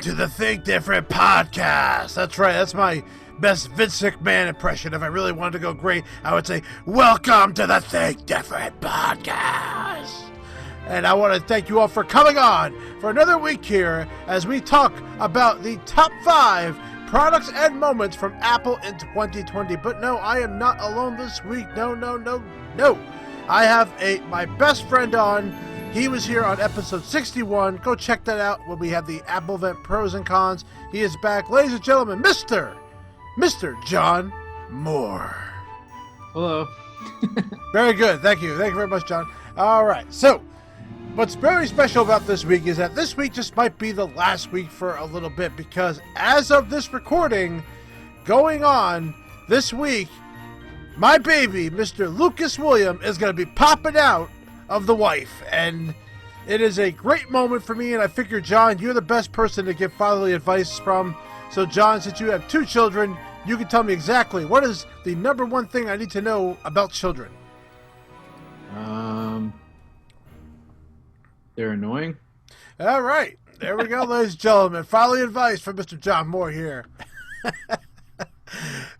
to the Think Different podcast. That's right. That's my best Vince McMahon impression. If I really wanted to go great, I would say, welcome to the Think Different podcast. And I want to thank you all for coming on for another week here as we talk about the top 5 products and moments from Apple in 2020. But no, I am not alone this week. No. I have my best friend on. He was here on episode 61. Go check that out when we have the Apple event pros and cons. He is back. Ladies and gentlemen, Mr. Jon Moore. Hello. Very good. Thank you. Thank you very much, John. All right. So, what's very special about this week is that this week just might be the last week for a little bit because as of this recording, going on this week, my baby, Mr. Lucas William, is going to be popping out of the wife, and it is a great moment for me, and I figure, John, you're the best person to give fatherly advice from. So, John, since you have 2 children, you can tell me exactly what is the number one thing I need to know about children. They're annoying. All right, there we go, ladies and gentlemen. Fatherly advice from Mr. Jon Moore here.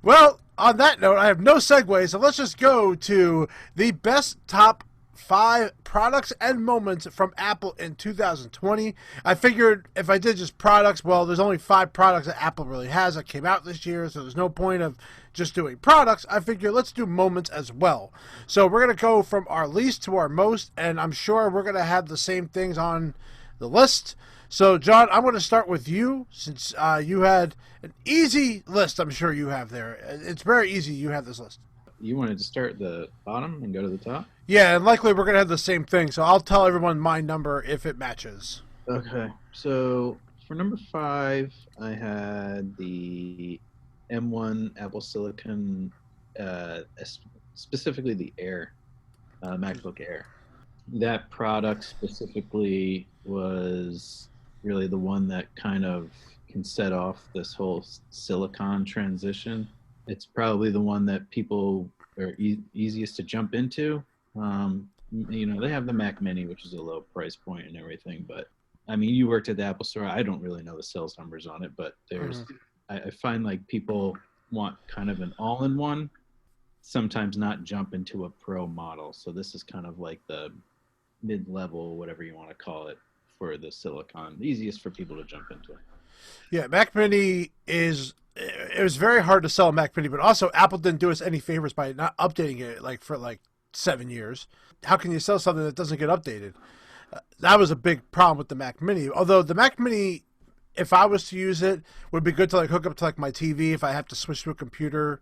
Well, on that note, I have no segue, so let's just go to the best top 5 products and moments from Apple in 2020. I figured if I did just products, well, there's only 5 products that Apple really has that came out this year, so there's no point of just doing products. I figured let's do moments as well. So we're going to go from our least to our most, and I'm sure we're going to have the same things on the list. So, John, I'm going to start with you since you had an easy list I'm sure you have there. It's very easy you have this list. You wanted to start at the bottom and go to the top? Yeah, and likely we're going to have the same thing, so I'll tell everyone my number if it matches. Okay. So, for number 5, I had the M1 Apple Silicon, specifically the Air, MacBook Air. That product specifically was really the one that kind of can set off this whole silicon transition. It's probably the one that people are easiest to jump into. They have the Mac Mini, which is a low price point and everything, but I mean, you worked at the Apple Store. I don't really know the sales numbers on it, but I find like people want kind of an all-in-one, sometimes not jump into a pro model. So this is kind of like the mid-level, whatever you want to call it, for the silicon, the easiest for people to jump into. Yeah, Mac Mini it was very hard to sell a Mac Mini, but also Apple didn't do us any favors by not updating it for 7 years. How can you sell something that doesn't get updated? That was a big problem with the Mac Mini. Although the Mac Mini, if I was to use it, would be good to hook up to my TV if I have to switch to a computer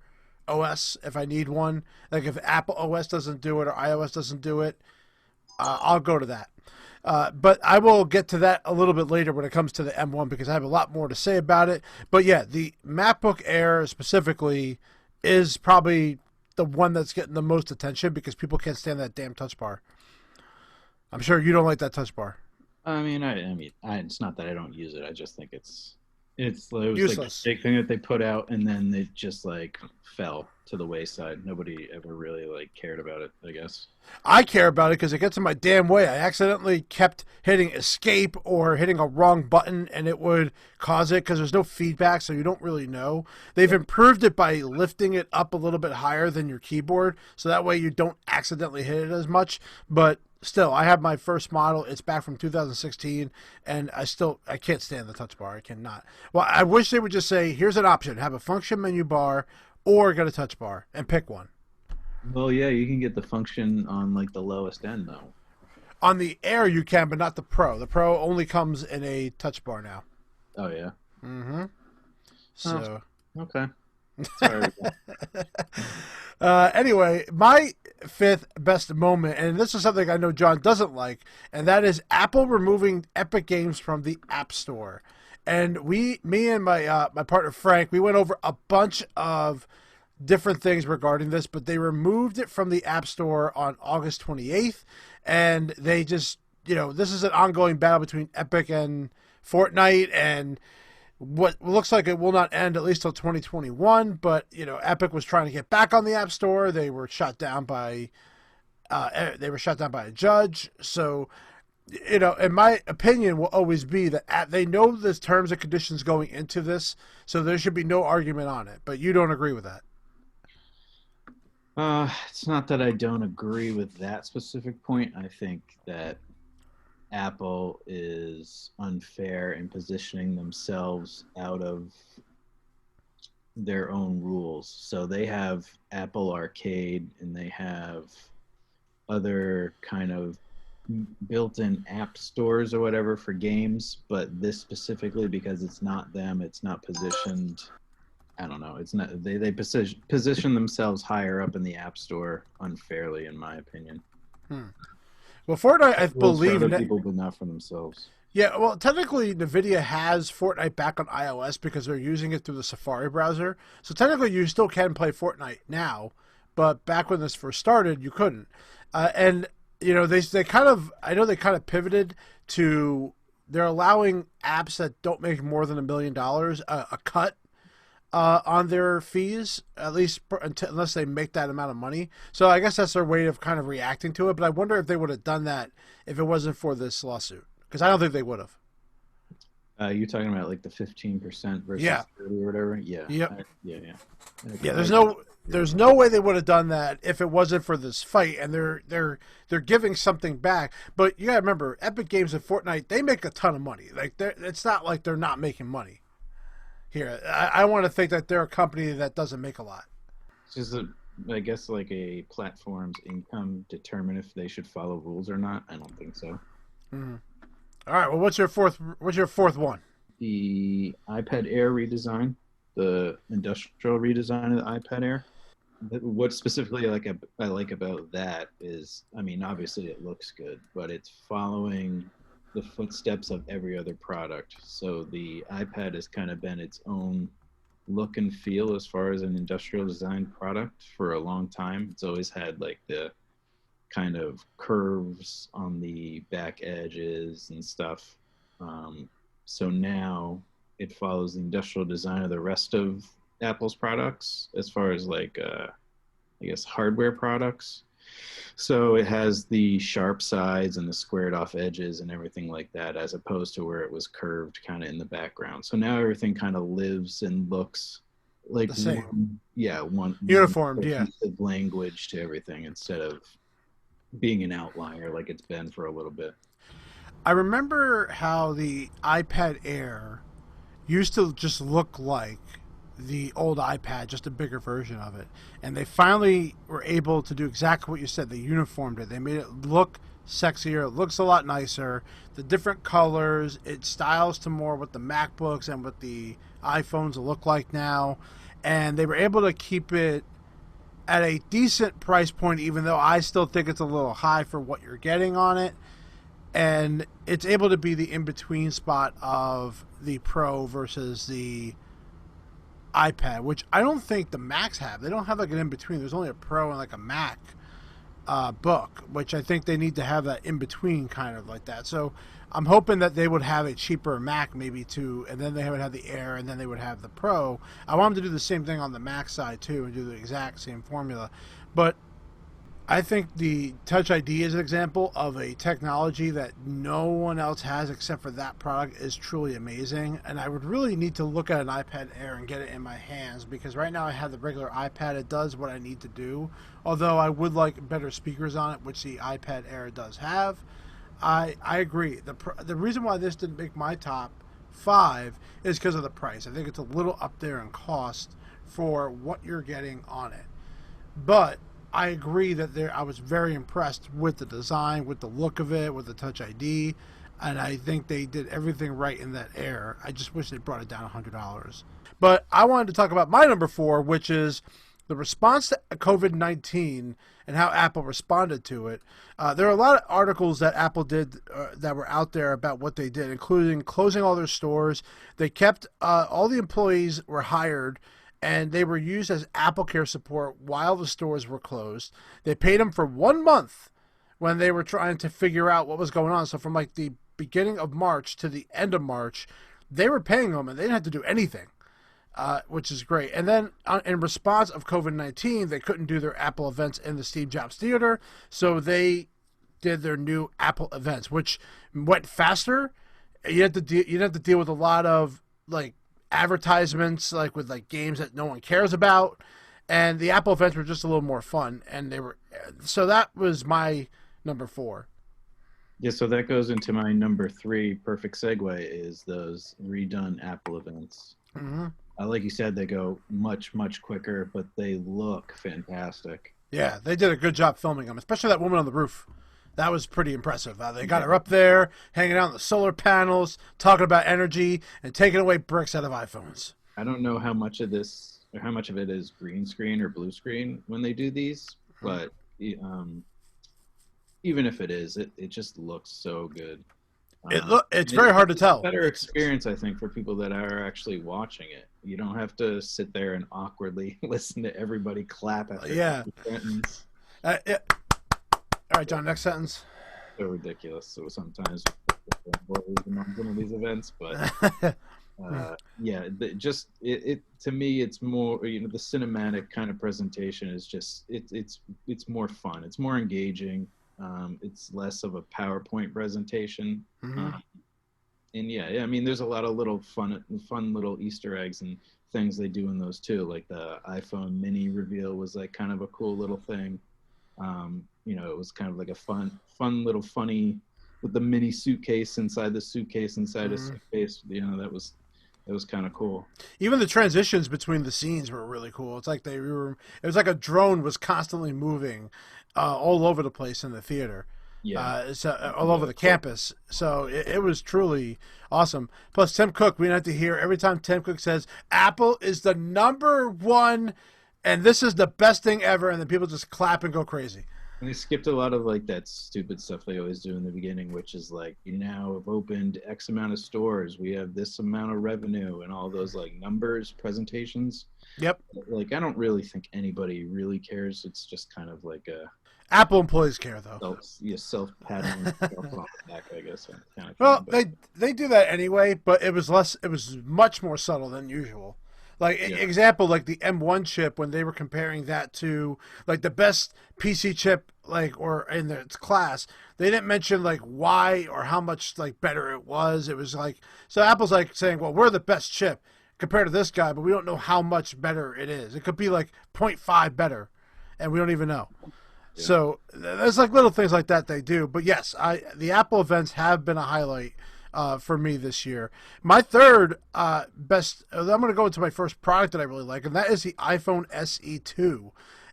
OS if I need one. Like if Apple OS doesn't do it or iOS doesn't do it, I'll go to that. But I will get to that a little bit later when it comes to the M1 because I have a lot more to say about it. But yeah, the MacBook Air specifically is probably the one that's getting the most attention because people can't stand that damn touch bar. I'm sure you don't like that touch bar. I mean, it's not that I don't use it. I just think it was useless. A big thing that they put out, and then it just fell to the wayside. Nobody ever really cared about it, I guess. I care about it because it gets in my damn way. I accidentally kept hitting escape or hitting a wrong button, and it would cause it because there's no feedback, so you don't really know. They've improved it by lifting it up a little bit higher than your keyboard, so that way you don't accidentally hit it as much. But still, I have my first model. It's back from 2016, and I can't stand the touch bar. I cannot. Well, I wish they would just say, here's an option. Have a function menu bar or get a touch bar and pick one. Well, yeah, you can get the function on the lowest end, though. On the Air you can, but not the Pro. The Pro only comes in a touch bar now. Oh, yeah? Mm-hmm. So. Oh, okay. Sorry. Anyway, my 5th best moment, and this is something I know John doesn't like, and that is Apple removing Epic Games from the App Store. And me and my partner Frank, we went over a bunch of different things regarding this, but they removed it from the App Store on August 28th, and they just, this is an ongoing battle between Epic and Fortnite, and what looks like it will not end at least till 2021, but, Epic was trying to get back on the App Store. They were shut down by a judge, so you know, in my opinion, will always be that they know there's terms and conditions going into this, so there should be no argument on it. But you don't agree with that. It's not that I don't agree with that specific point. I think that Apple is unfair in positioning themselves out of their own rules. So they have Apple Arcade and they have other kind of built-in app stores or whatever for games, but this specifically, because it's not them, it's not positioned. I don't know. It's not they position themselves higher up in the app store unfairly, in my opinion. Well, Fortnite, I Rules for believe, other people, but not for themselves. yeah. Well, technically, NVIDIA has Fortnite back on iOS because they're using it through the Safari browser. So technically, you still can play Fortnite now, but back when this first started, you couldn't. And you know, they kind of, I know they kind of pivoted to, they're allowing apps that don't make more than $1 million a cut on their fees, at least unless they make that amount of money. So I guess that's their way of kind of reacting to it. But I wonder if they would have done that if it wasn't for this lawsuit, because I don't think they would have. You're talking about like the 15% versus 30 or whatever. Yeah. Yep. Yeah. Yeah. There's no way they would have done that if it wasn't for this fight, and they're giving something back. But you gotta remember, Epic Games and Fortnite, they make a ton of money. Like it's not like they're not making money. Here, I want to think that they're a company that doesn't make a lot. It's just I guess like a platform's income determine if they should follow rules or not. I don't think so. Mm-hmm. All right. Well, what's your fourth one? The iPad Air redesign, the industrial redesign of the iPad Air. What specifically I like about that is, I mean, obviously it looks good, but it's following the footsteps of every other product. So the iPad has kind of been its own look and feel as far as an industrial design product for a long time. It's always had like the kind of curves on the back edges and stuff. So now it follows the industrial design of the rest of Apple's products as far as like, I guess, hardware products. So it has the sharp sides and the squared off edges and everything like that, as opposed to where it was curved kind of in the background. So now everything kind of lives and looks like the same. One uniformed, yeah. Language to everything instead of being an outlier like it's been for a little bit. I remember how the iPad Air used to just look like the old iPad, just a bigger version of it. And they finally were able to do exactly what you said. They uniformed it. They made it look sexier. It looks a lot nicer. The different colors, it styles to more what the MacBooks and what the iPhones look like now. And they were able to keep it at a decent price point, even though I still think it's a little high for what you're getting on it. And it's able to be the in-between spot of the Pro versus the iPad, which I don't think the Macs have. They don't have like an in-between. There's only a Pro and like a Mac book, which I think they need to have that in-between kind of like that. So I'm hoping that they would have a cheaper Mac maybe too, and then they would have the Air, and then they would have the Pro. I want them to do the same thing on the Mac side too and do the exact same formula. But I think the Touch ID is an example of a technology that no one else has except for that product is truly amazing. And I would really need to look at an iPad Air and get it in my hands, because right now I have the regular iPad. It does what I need to do. Although I would like better speakers on it, which the iPad Air does have. I agree. The reason why this didn't make my top 5 is because of the price. I think it's a little up there in cost for what you're getting on it. But I agree that I was very impressed with the design, with the look of it, with the Touch ID, and I think they did everything right in that Air. I just wish they brought it down $100. But I wanted to talk about my number 4, which is the response to COVID-19 and how Apple responded to it. There are a lot of articles that Apple did that were out there about what they did, including closing all their stores. They kept all the employees were hired, and they were used as AppleCare support while the stores were closed. They paid them for 1 month when they were trying to figure out what was going on. So from like the beginning of March to the end of March, they were paying them, and they didn't have to do anything, which is great. And then in response of COVID-19, they couldn't do their Apple events in the Steve Jobs Theater, so they did their new Apple events, which went faster. You had to deal with a lot of like advertisements, like with like games that no one cares about, and the Apple events were just a little more fun. And they were so that was my number 4. Yeah, so that goes into my number 3. Perfect segue is those redone Apple events. Mm-hmm. Like you said, they go much, much quicker, but they look fantastic. Yeah, they did a good job filming them, especially that woman on the roof. That was pretty impressive. They got her up there, hanging out on the solar panels, talking about energy, and taking away bricks out of iPhones. I don't know how much of this, or how much of it is green screen or blue screen when they do these, but even if it is, it just looks so good. It's very hard to tell. Better experience, I think, for people that are actually watching it. You don't have to sit there and awkwardly listen to everybody clap at their sentence. All right, John. Next sentence. So ridiculous. So sometimes one of these events, but yeah, to me, it's more the cinematic kind of presentation is just it's more fun. It's more engaging. It's less of a PowerPoint presentation. Mm-hmm. And yeah, I mean, there's a lot of little fun little Easter eggs and things they do in those too. Like the iPhone mini reveal was like kind of a cool little thing. It was kind of like a fun little funny with the mini suitcase inside the suitcase inside a suitcase. That was kind of cool. Even the transitions between the scenes were really cool. It's like it was like a drone was constantly moving all over the place in the theater. Yeah, all over the campus. So it was truly awesome. Plus, Tim Cook, we have to hear every time Tim Cook says Apple is the number 1, and this is the best thing ever, and then people just clap and go crazy. And they skipped a lot of like that stupid stuff they always do in the beginning, which is like, you now have opened X amount of stores, we have this amount of revenue, and all those like numbers presentations. Yep. Like, I don't really think anybody really cares. It's just kind of like a Apple employees care, though. Self-patting yourself on the back, I guess. Well, they do that anyway, but it was much more subtle than usual. Like, example, like the M1 chip, when they were comparing that to, like, the best PC chip, like, or in its class, they didn't mention, like, why or how much, like, better it was. It was like, so Apple's, like, saying, well, we're the best chip compared to this guy, but we don't know how much better it is. It could be, like, 0.5 better, and we don't even know. Yeah. So there's like little things like that they do. But yes, the Apple events have been a highlight for me this year. My third best, I'm going to go into my first product that I really like, and that is the iPhone SE2.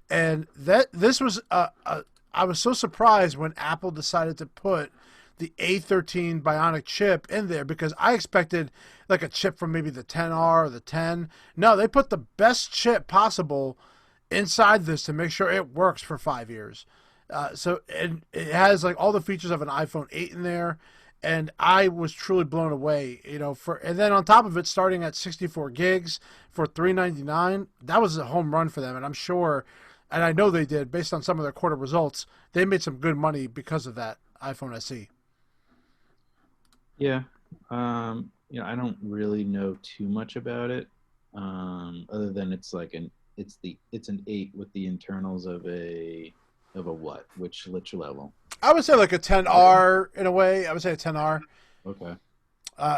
And this was, I was so surprised when Apple decided to put the A13 Bionic chip in there, because I expected like a chip from maybe the 10R or the 10. No, they put the best chip possible inside this to make sure it works for 5 years. So it has like all the features of an iPhone 8 in there, and I was truly blown away. And then on top of it, starting at 64 gigs for $399, that was a home run for them. And I'm sure, and I know they did, based on some of their quarter results, they made some good money because of that iPhone SE. Yeah, I don't really know too much about it, other than it's like it's an 8 with the internals of a what? Which level? I would say like a 10R in a way. I would say a 10R. Okay.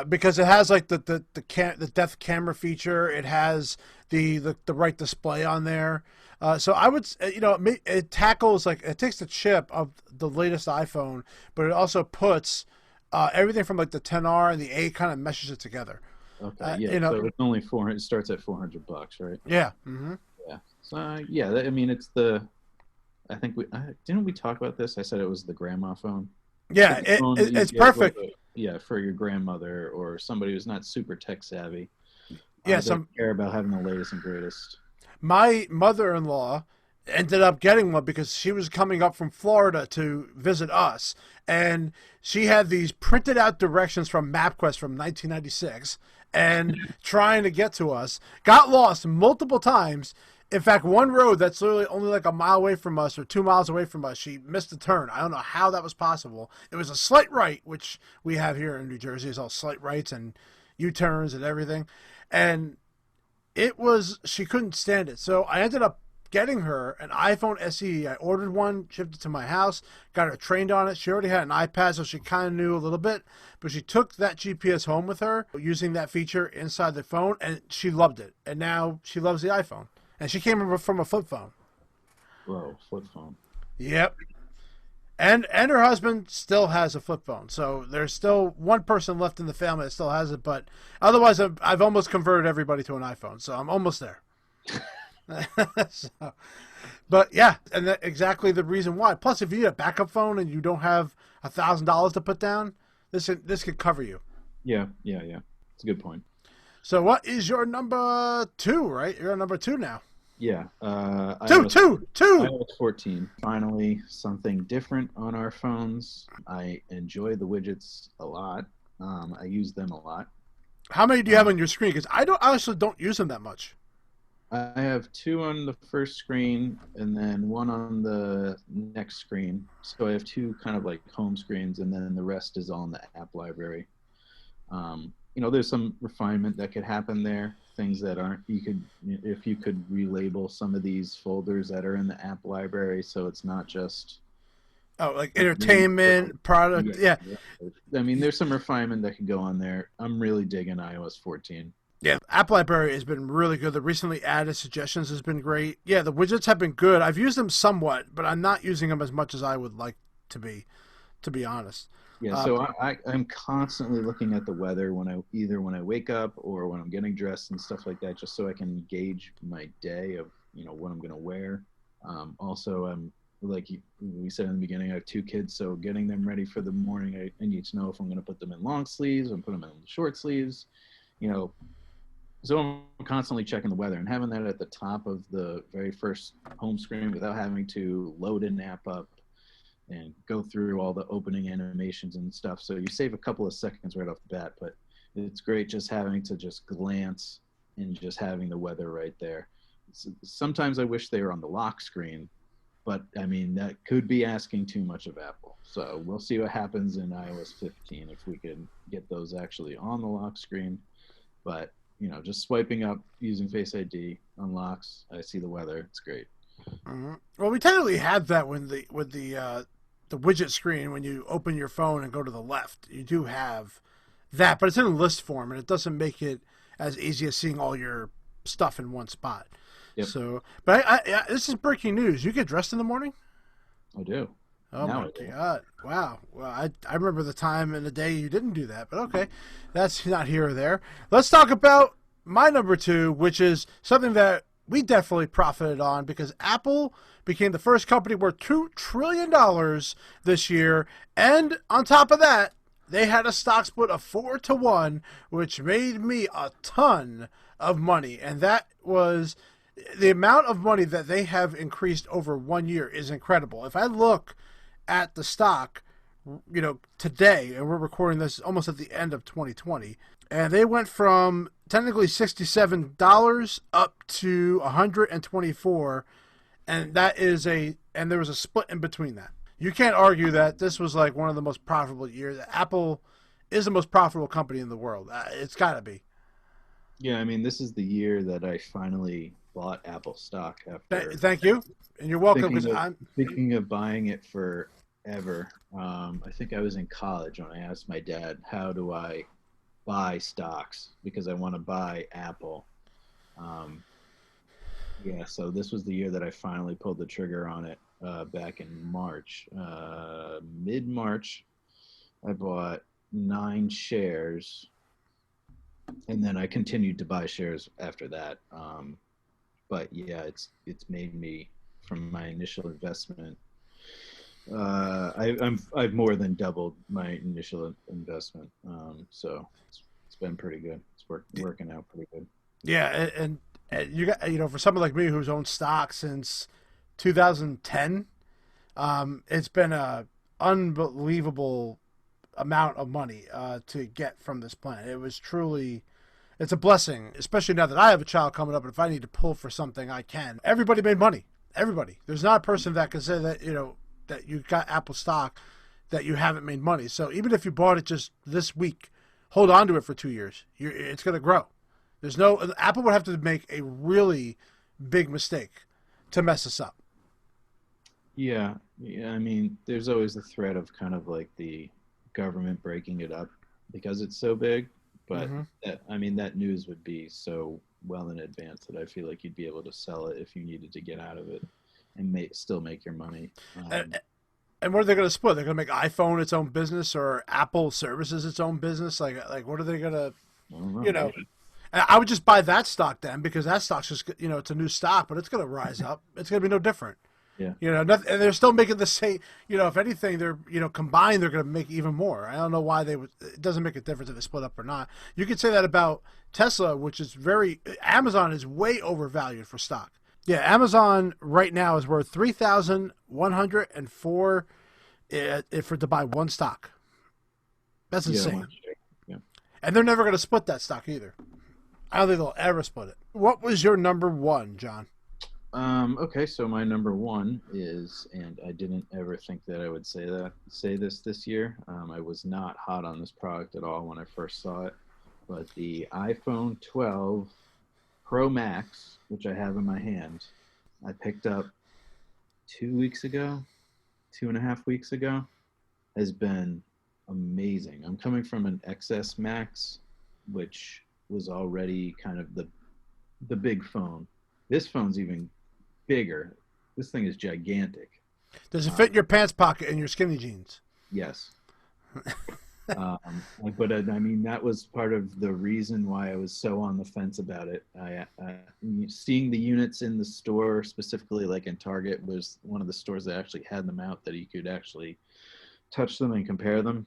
Because it has like the depth camera feature. It has the right display on there. So I would, it tackles it takes the chip of the latest iPhone, but it also puts everything from like the 10R and the 8 kind of meshes it together. Okay. So it's only $400. It starts at $400, right? Yeah. Mm-hmm. Yeah. So I mean, it's I think didn't we talk about this? I said it was the grandma phone. Yeah, it's perfect. For your grandmother or somebody who's not super tech savvy. Yeah, don't care about having the latest and greatest. My mother-in-law ended up getting one because she was coming up from Florida to visit us, and she had these printed out directions from MapQuest from 1996 and trying to get to us, got lost multiple times. In fact, one road that's literally only like a mile away from us or 2 miles away from us, she missed a turn. I don't know how that was possible. It was a slight right, which we have here in New Jersey. It's all slight rights and U-turns and everything. And she couldn't stand it. So I ended up getting her an iPhone SE. I ordered one, shipped it to my house, got her trained on it. She already had an iPad, so she kind of knew a little bit. But she took that GPS home with her, using that feature inside the phone, and she loved it. And now she loves the iPhone. And she came from a flip phone. Whoa, flip phone. Yep. And her husband still has a flip phone. So there's still one person left in the family that still has it. But otherwise, I've almost converted everybody to an iPhone. So I'm almost there. So, but yeah, and that's exactly the reason why. Plus, if you need a backup phone and you don't have $1,000 to put down, this could cover you. Yeah. It's a good point. So what is your number 2, right? You're on number 2 now. Yeah. Two. iOS 14. Finally, something different on our phones. I enjoy the widgets a lot. I use them a lot. How many do you have on your screen? Because I honestly don't use them that much. I have 2 on the first screen and then 1 on the next screen. So I have 2 kind of like home screens, and then the rest is all in the app library. There's some refinement that could happen there. Things that aren't, if you could relabel some of these folders that are in the app library, so it's not just like entertainment, product. Yeah. I mean, there's some refinement that could go on there. I'm really digging iOS 14. Yeah, app library has been really good. The recently added suggestions has been great. Yeah, the widgets have been good. I've used them somewhat, but I'm not using them as much as I would like to be honest. Yeah, so I'm constantly looking at the weather when I wake up or when I'm getting dressed and stuff like that, just so I can gauge my day of what I'm going to wear. Also, I'm like we said in the beginning, I have 2 kids, so getting them ready for the morning, I need to know if I'm going to put them in long sleeves or put them in short sleeves. So I'm constantly checking the weather, and having that at the top of the very first home screen without having to load an app up and go through all the opening animations and stuff. So you save a couple of seconds right off the bat, but it's great just having to just glance and just having the weather right there. Sometimes I wish they were on the lock screen, but I mean, that could be asking too much of Apple. So we'll see what happens in iOS 15 if we can get those actually on the lock screen. But just swiping up using Face ID unlocks. I see the weather. It's great. Mm-hmm. Well, we technically have that with the widget screen. When you open your phone and go to the left, you do have that, but it's in a list form, and it doesn't make it as easy as seeing all your stuff in one spot. Yep. So, but I this is breaking news. You get dressed in the morning? I do. Oh my God! Wow. Well, I remember the time and the day you didn't do that, but okay, that's not here or there. Let's talk about my number 2, which is something that we definitely profited on, because Apple became the first company worth $2 trillion this year, and on top of that, they had a stock split of 4-1, which made me a ton of money, and that was the amount of money that they have increased over 1 year is incredible. If I look at the stock, today, and we're recording this almost at the end of 2020, and they went from technically $67 up to $124, and there was a split in between that. You can't argue that this was like one of the most profitable years. Apple is the most profitable company in the world. It's got to be. Yeah, I mean, this is the year that I finally bought Apple stock after. Thank you, and you're welcome. Thinking of buying it forever. I think I was in college when I asked my dad, "How do I buy stocks?" Because I want to buy Apple. So this was the year that I finally pulled the trigger on it. Back in March, mid-March, I bought 9 shares, and then I continued to buy shares after that. But yeah, it's made me, from my initial investment, I've more than doubled my initial investment. So it's been pretty good. It's working out pretty good. Yeah, and you got for someone like me who's owned stock since 2010, it's been a unbelievable amount of money to get from this plan. It's a blessing, especially now that I have a child coming up, and if I need to pull for something, I can. Everybody made money. Everybody. There's not a person that can say that that you got Apple stock that you haven't made money. So even if you bought it just this week, hold on to it for 2 years. It's going to grow. Apple would have to make a really big mistake to mess us up. Yeah, yeah. I mean, there's always the threat of kind of like the government breaking it up because it's so big. But Hmm. I mean, that news would be so well in advance that I feel like you'd be able to sell it if you needed to get out of it and still make your money. And what are they going to split? They're going to make iPhone its own business or Apple Services its own business? Like what are they going to, I don't know. you know? And I would just buy that stock then because that stock's just, it's a new stock, but it's going to rise up. It's going to be no different. Yeah. Nothing, and they're still making the same. If anything, they're combined, they're going to make even more. I don't know why they would. It doesn't make a difference if they split up or not. You could say that about Tesla, which is Amazon is way overvalued for stock. Yeah, Amazon right now is worth $3,104 for to buy one stock. That's insane. Yeah. And they're never going to split that stock either. I don't think they'll ever split it. What was your number one, John? Okay, so my number one is, and I didn't ever think that I would say this year. I was not hot on this product at all when I first saw it, but the iPhone 12 Pro Max, which I have in my hand, I picked up 2.5 weeks ago, has been amazing. I'm coming from an XS Max, which was already kind of the big phone. This phone's even bigger. This thing is gigantic. Does it fit in your pants pocket and your skinny jeans? Yes. But I mean, that was part of the reason why I was so on the fence about it. Seeing the units in the store, specifically like in Target, was one of the stores that actually had them out that you could actually touch them and compare them.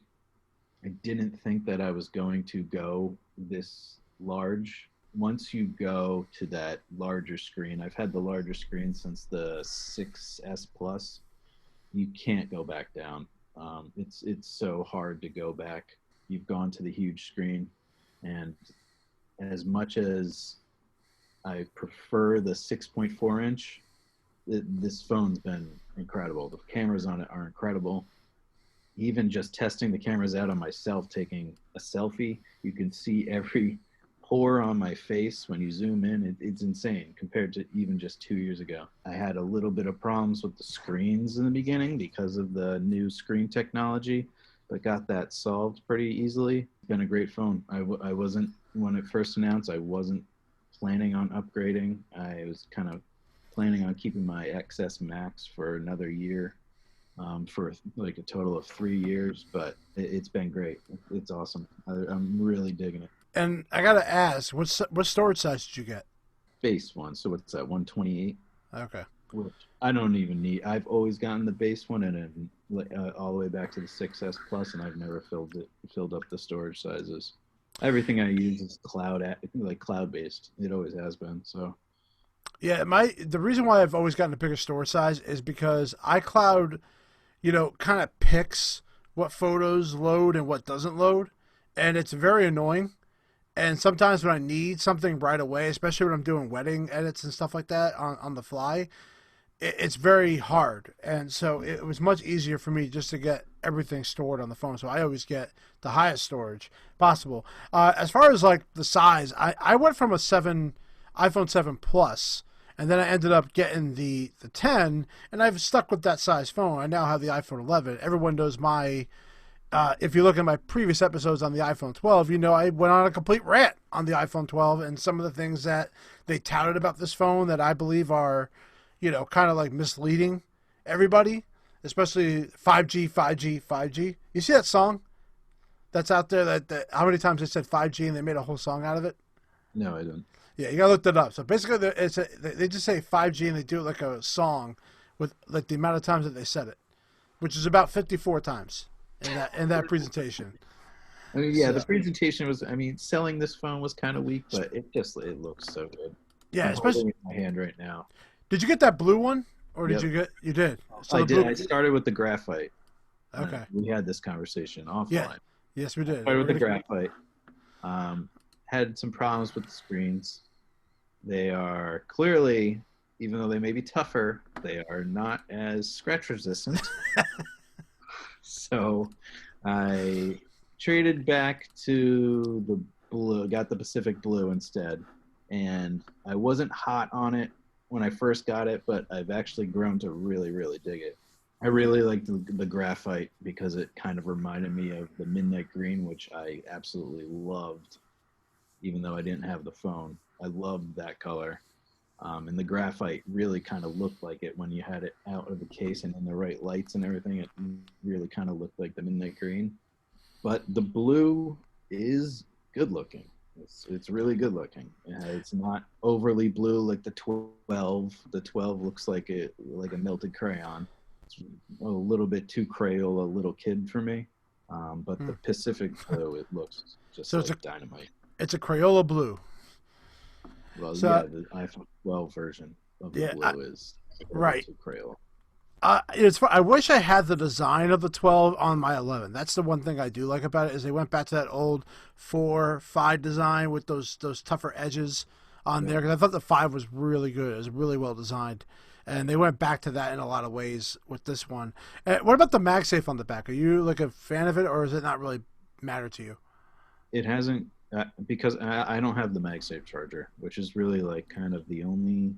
I didn't think that I was going to go this large. Once you go to that larger screen, I've had the larger screen since the 6S Plus. You can't go back down. It's so hard to go back. You've gone to the huge screen, and as much as I prefer the 6.4 inch, this phone's been incredible. The cameras on it are incredible. Even just testing the cameras out on myself, taking a selfie, you can see every pore on my face when you zoom in. It's insane compared to even just 2 years ago. I had a little bit of problems with the screens in the beginning because of the new screen technology, but got that solved pretty easily. It's been a great phone. I wasn't, when it first announced, I wasn't planning on upgrading. I was kind of planning on keeping my XS Max for another year, for like a total of 3 years, but it's been great. It's awesome. I'm really digging it. And I gotta ask, what storage size did you get? Base one. So what's that? 128. Okay. Which I don't even need. I've always gotten the base one, and then all the way back to the 6S Plus, and I've never filled up the storage sizes. Everything I use is cloud based. It always has been. So. Yeah, the reason why I've always gotten a bigger storage size is because iCloud, kind of picks what photos load and what doesn't load, and it's very annoying. And sometimes when I need something right away, especially when I'm doing wedding edits and stuff like that on the fly, it's very hard. And so it was much easier for me just to get everything stored on the phone. So I always get the highest storage possible. As far as like the size, I went from iPhone 7 Plus, and then I ended up getting the 10, and I've stuck with that size phone. I now have the iPhone 11. Everyone knows if you look at my previous episodes on the iPhone 12, I went on a complete rant on the iPhone 12 and some of the things that they touted about this phone that I believe are, kind of like misleading everybody, especially 5G, 5G, 5G. You see that song that's out there that how many times they said 5G and they made a whole song out of it? No, I didn't. Yeah, you gotta look that up. So basically, they just say 5G and they do it like a song with like the amount of times that they said it, which is about 54 times in that presentation. I mean, yeah, the presentation was. I mean, selling this phone was kind of weak, but it looks so good. Yeah, I'm holding it in my hand right now. Did you get that blue one, or did you did? So I did. I started with the graphite. Okay. We had this conversation offline. Yeah. Yes, we did. Started with the graphite. Had some problems with the screens. They are clearly, even though they may be tougher, they are not as scratch resistant. So I traded back to the blue, got the Pacific Blue instead. And I wasn't hot on it when I first got it, but I've actually grown to really, really dig it. I really like the graphite because it kind of reminded me of the midnight green, which I absolutely loved, even though I didn't have the phone. I loved that color. And the graphite really kind of looked like it when you had it out of the case and in the right lights and everything. It really kind of looked like the midnight green. But the blue is good looking. It's really good looking. It's not overly blue like the 12. The 12 looks like a melted crayon. It's a little bit too Crayola little kid for me. But the Pacific blue, it looks just so like dynamite. It's a Crayola blue. Well, so, yeah, the iPhone 12 version of the blue is right. Crayola. I wish I had the design of the 12 on my 11. That's the one thing I do like about it is they went back to that old 4-5 design with those tougher edges on there. Because I thought the 5 was really good. It was really well designed. And they went back to that in a lot of ways with this one. What about the MagSafe on the back? Are you like a fan of it, or does it not really matter to you? It hasn't, because I don't have the MagSafe charger, which is really like kind of the only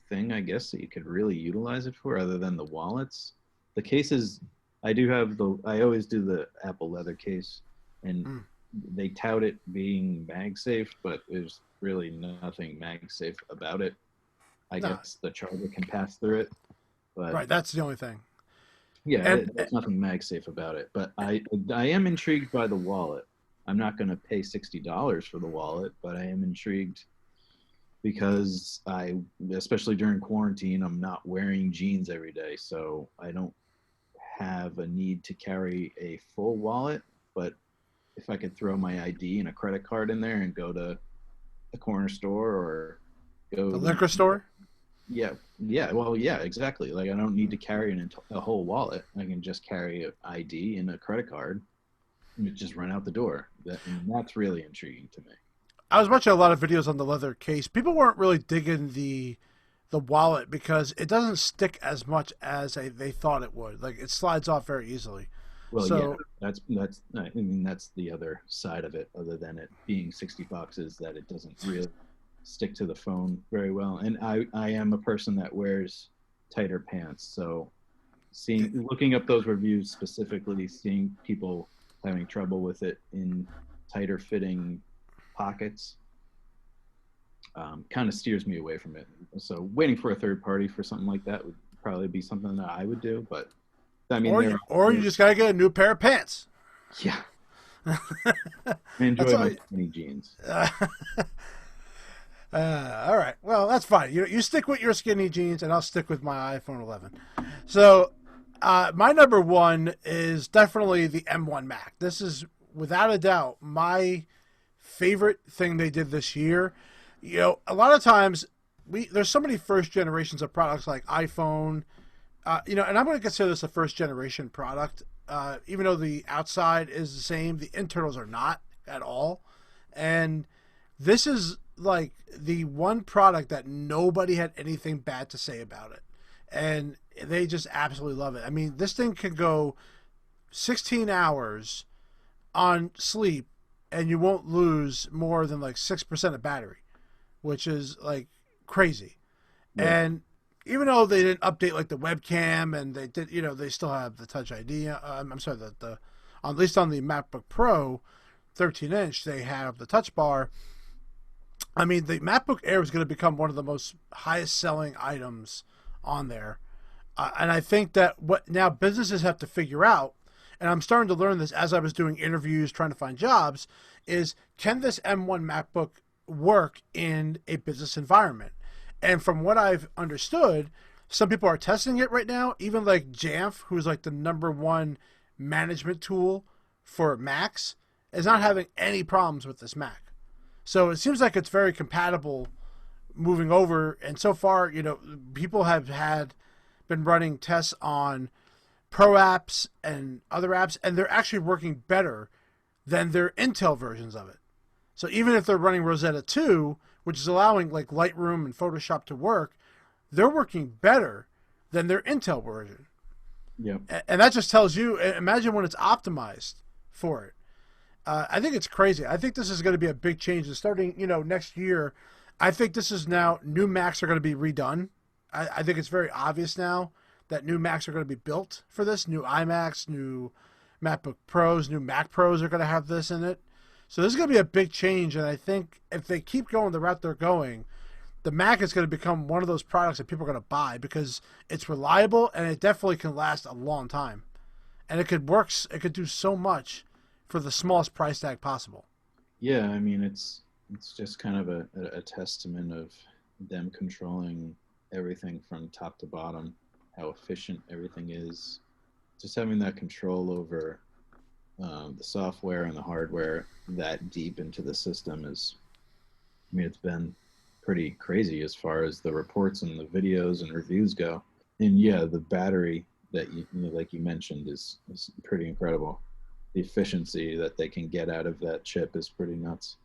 thing I guess that you could really utilize it for other than the wallets. The cases, I always do the Apple leather case, and they tout it being MagSafe, but there's really nothing MagSafe about it. I guess the charger can pass through it, but right, that's the only thing. Yeah, there's nothing MagSafe about it. But I am intrigued by the wallet. I'm not going to pay $60 for the wallet, but I am intrigued because especially during quarantine, I'm not wearing jeans every day, so I don't have a need to carry a full wallet. But if I could throw my ID and a credit card in there and go to the corner store or go the liquor store. Yeah, exactly. Like I don't need to carry a whole wallet. I can just carry an ID and a credit card and just run out the door. And that's really intriguing to me. I was watching a lot of videos on the leather case. People weren't really digging the wallet because it doesn't stick as much as they thought it would. Like it slides off very easily. Well, so, yeah, that's the other side of it. Other than it being $60, is that it doesn't really stick to the phone very well. And I am a person that wears tighter pants, so looking up those reviews specifically, seeing people having trouble with it in tighter fitting pockets kind of steers me away from it. So waiting for a third party for something like that would probably be something that I would do. But I mean, or you just gotta get a new pair of pants. Yeah. I enjoy my skinny jeans. All right. Well, that's fine. You stick with your skinny jeans, and I'll stick with my iPhone 11. So my number one is definitely the M1 Mac. This is, without a doubt, my favorite thing they did this year. You know, a lot of times, there's so many first generations of products like iPhone, and I'm going to consider this a first generation product. Even though the outside is the same, the internals are not at all. And this is like the one product that nobody had anything bad to say about it. And they just absolutely love it. I mean, this thing can go 16 hours on sleep and you won't lose more than like 6% of battery, which is like crazy. Yeah. And even though they didn't update like the webcam and they did, they still have the Touch ID. I'm sorry, at least on the MacBook Pro 13-inch, they have the Touch Bar. I mean, the MacBook Air is going to become one of the most highest selling items on there. And I think that what now businesses have to figure out, and I'm starting to learn this as I was doing interviews, trying to find jobs, is can this M1 MacBook work in a business environment? And from what I've understood, some people are testing it right now. Even like Jamf, who's like the #1 management tool for Macs, is not having any problems with this Mac. So it seems like it's very compatible moving over. And so far, people have been running tests on Pro apps and other apps, and they're actually working better than their Intel versions of it. So even if they're running Rosetta 2, which is allowing like Lightroom and Photoshop to work, they're working better than their Intel version. Yeah. And that just tells you, imagine when it's optimized for it. I think it's crazy. I think this is going to be a big change. And starting, next year, I think this is now new Macs are going to be redone. I think it's very obvious now that new Macs are going to be built for this. New iMacs, new MacBook Pros, new Mac Pros are going to have this in it. So this is going to be a big change, and I think if they keep going the route they're going, the Mac is going to become one of those products that people are going to buy because it's reliable and it definitely can last a long time. And it could do so much for the smallest price tag possible. Yeah, I mean it's just kind of a testament of them controlling everything from top to bottom, how efficient everything is. Just having that control over the software and the hardware that deep into the system is, I mean, it's been pretty crazy as far as the reports and the videos and reviews go. And yeah, the battery that like you mentioned is pretty incredible. The efficiency that they can get out of that chip is pretty nuts.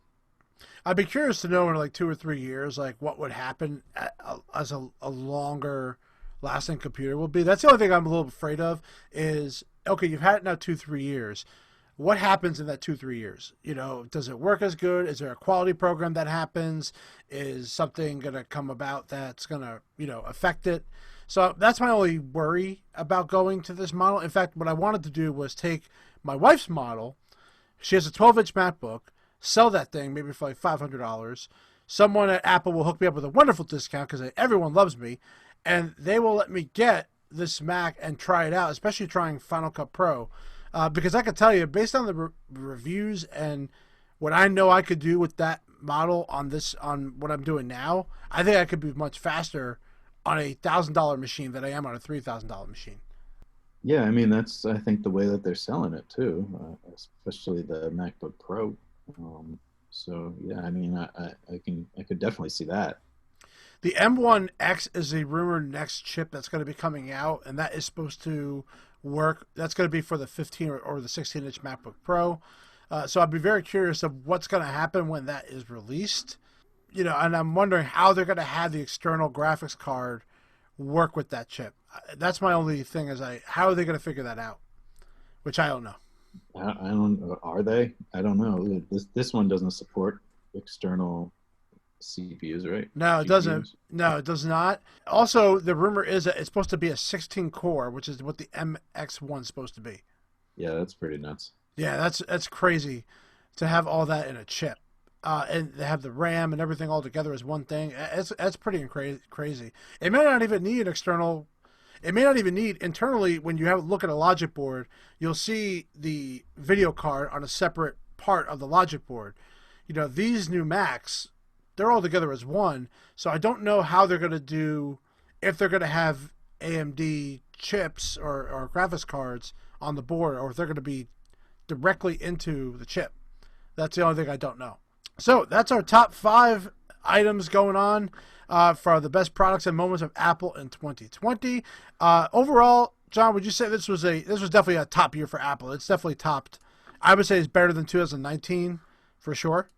I'd be curious to know in like 2 or 3 years, like what would happen as a longer lasting computer will be. That's the only thing I'm a little afraid of is, okay, you've had it now 2, 3 years. What happens in that 2, 3 years? Does it work as good? Is there a quality program that happens? Is something going to come about that's going to, affect it? So that's my only worry about going to this model. In fact, what I wanted to do was take my wife's model. She has a 12-inch MacBook, sell that thing maybe for like $500. Someone at Apple will hook me up with a wonderful discount because everyone loves me, and they will let me get this Mac and try it out, especially trying Final Cut Pro. Because I can tell you, based on the reviews and what I know I could do with that model on what I'm doing now, I think I could be much faster on a $1,000 machine than I am on a $3,000 machine. Yeah, I mean that's I think the way that they're selling it too, especially the MacBook Pro. So yeah, I mean I could definitely see that. The M1X is a rumored next chip that's going to be coming out, and that is supposed to work. That's going to be for the 15 or the 16-inch MacBook Pro. So I'd be very curious of what's going to happen when that is released. And I'm wondering how they're going to have the external graphics card work with that chip. That's my only thing is how are they going to figure that out? Which I don't know. I don't. Are they? I don't know. This one doesn't support external CPUs, right? No, it GPUs? doesn't. No, it does not. Also, the rumor is that it's supposed to be a 16 core, which is what the MX1 is supposed to be. Yeah, that's pretty nuts. Yeah, that's crazy to have all that in a chip. And they have the RAM and everything all together as one thing. That's pretty crazy. It may not even need external. It may not even need internally. When you look at a logic board, you'll see the video card on a separate part of the logic board. These new Macs, they're all together as one. So I don't know how they're going to do, if they're going to have AMD chips or graphics cards on the board, or if they're going to be directly into the chip. That's the only thing I don't know. So that's our top 5 items going on for the best products and moments of Apple in 2020. Overall, John, would you say this was definitely a top year for Apple? It's definitely topped. I would say it's better than 2019 for sure,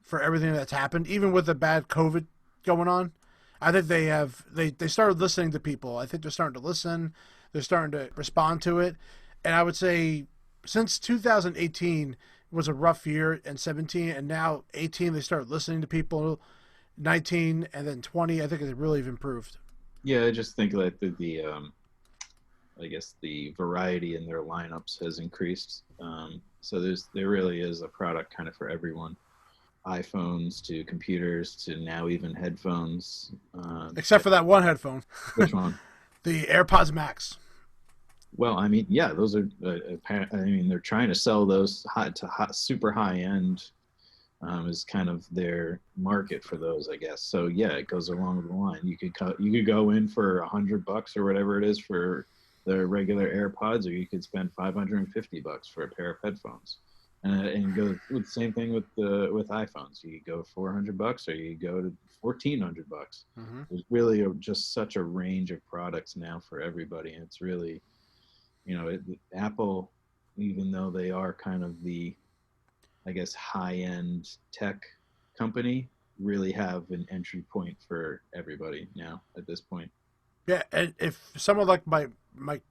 for everything that's happened, even with the bad COVID going on. I think they started listening to people. I think they're starting to listen. They're starting to respond to it. And I would say since 2018 was a rough year, and 17, and now 18 they started listening to people. 19 and then 20, I think it really have improved. Yeah, I just think that the I guess the variety in their lineups has increased. So there really is a product kind of for everyone. iPhones to computers to now even headphones. Except for that one headphone. Which one? The AirPods Max. Well, I mean, yeah, those are. I mean, they're trying to sell those super high end. Is kind of their market for those, I guess. So yeah, it goes along the line. You could go in for $100 or whatever it is for the regular AirPods, or you could spend $550 for a pair of headphones. And go with the same thing with iPhones. You go $400 or you go to $1,400. Mm-hmm. There's really just such a range of products now for everybody, and it's really, Apple, even though they are kind of the, I guess, high-end tech company, really have an entry point for everybody now at this point. Yeah, and if someone like my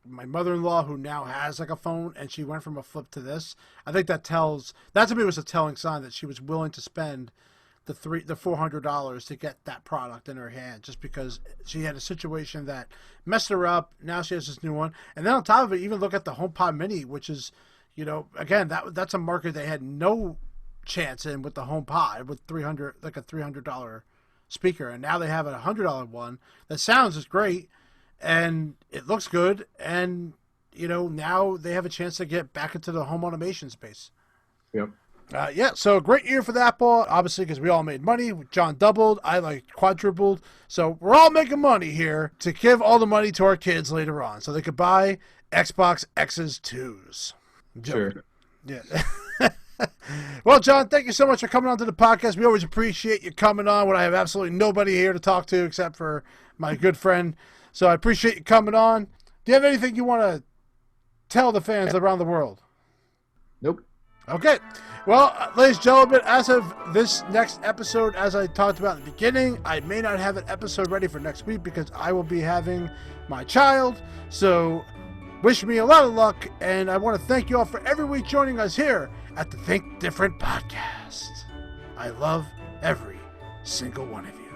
mother-in-law who now has like a phone and she went from a flip to this, I think that to me was a telling sign that she was willing to spend the $400 to get that product in her hand, just because she had a situation that messed her up. Now she has this new one, and then on top of it, even look at the HomePod Mini, which is, again, that's a market they had no chance in with the HomePod, with a $300 speaker, and now they have a $100 one that sounds just great and it looks good, and now they have a chance to get back into the home automation space. Yep. So a great year for the Apple, obviously, because we all made money. John doubled, I quadrupled. So we're all making money here to give all the money to our kids later on, so they could buy Xbox X's 2s. Sure. Yeah. Well, John, thank you so much for coming on to the podcast. We always appreciate you coming on when I have absolutely nobody here to talk to except for my good friend. So I appreciate you coming on. Do you have anything you want to tell the fans around the world? Nope. Okay. Well, ladies and gentlemen, as of this next episode, as I talked about in the beginning, I may not have an episode ready for next week because I will be having my child. So wish me a lot of luck, and I want to thank you all for every week joining us here at the Think Different podcast. I love every single one of you.